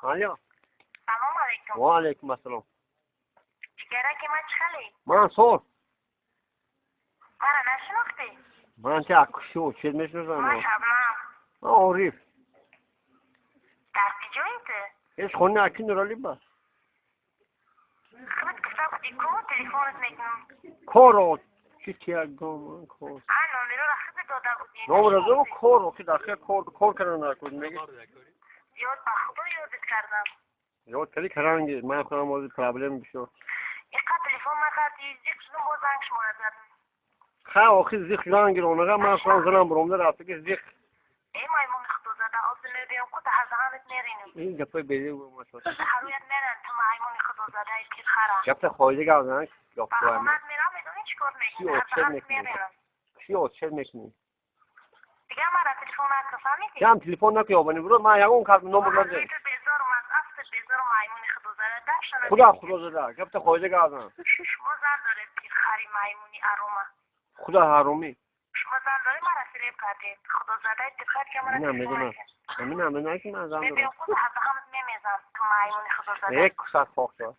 الو سلام علیکم. و علیکم السلام. دیگره که من چخلی؟ منصور مرا نشناختی؟ من که اکشو چیز میشناسم. من شبنم. اوریف در کجایی تو؟ ایش خونه اکی نرالی با خود کسا بودی کو تلفونت میکنم. کارو چی گم کار نمره را خود داده بودی. نمره دو کارو که داخل کار کردن نکرد میگه یاد به خدا یادت کردم. یاد کلی کرانگی من خودم موضوع پرابلم بشو یکا تلفن نکردی زیک شدم باز زنگ شما زدم. خواه آخی زیخ جانگیر اونگا من خودم زنم برومده رفته که زیخ ای مایمون خدا زده آب نردیم کو تا هزانت نرینم. این گپای بیدی بود ماشاء تو هرویت نرن تو مایمون خدا زده ای که خرا. گپت خواهیده گردن گفت با آمد میرم میدونی چیکار میکنی؟ هزانت نرینم. چی اوچه میکنی؟ دیگه مرا تلفن نکردی؟ جام تلفن نکی آبانی برو من یکون کارت نمبر نده. بیزارم از افت بیزارم مایمون خدا زده داشتن. خدا زده گفت خواهیده گردن. شما زن دارید که خری مایمونی آرومه. خدا حرومی. شما زن داری مرا فریب کردید. خدا زده دقت که مرا نه میدونم. من میدونم که من زن دارم. میدونم خود حتی هم نمیزن که مایمونی خدا زده. یک ساعت فوق شد.